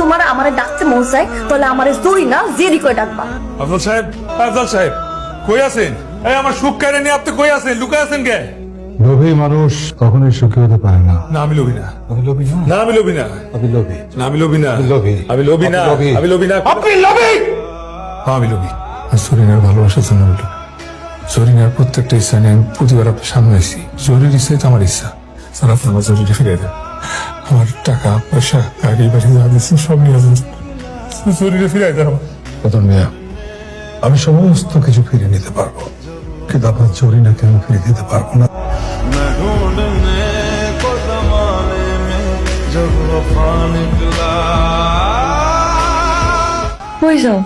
তোমার আমারে ডাকতে মন চায় তাহলে আমারে জরি না জেরি করে ডাকবা। আফজাল সাহেব কই আছেন? এই আমার সুখ কেড়ে নিয়ে আপনি কই আছেন? লুকায় আছেন কে? লোভী মানুষ কখনোই সুখী হতে পারে না। না আমি লোভী না। আমি লোভী না। না আমি লোভী না। আমি লোভী। না আমি লোভী না। লোভী। আমি লোভী না। আপনি লোভী। আমি লোভী না। আপনি লোভী। আমি লোভী। আর জরিনার ভালোবাসার জন্য আমি লোভী। জরিনার প্রত্যেকটা ইচ্ছা নিয়ে আমি প্রতিবার আপনার সামনে আছি। জরির ইচ্ছাই তো আমার ইচ্ছা। স্যার আপনি আমার জরিটা ফিরিয়ে দেন। আমার টাকা পয়সা গাড়ি বাড়ি যা দিচ্ছেন সব নিয়ে যান। জরিটা ফিরিয়ে দেন আমার। রতন মিয়া, আমি সমস্ত কিছু ফিরে নিতে পারবো, কিন্তু আপনার জরিনাকে আমি ফিরে দিতে পারবো না। मैं ढूंढने को जमाने में जब वफा निकला। কই যাও?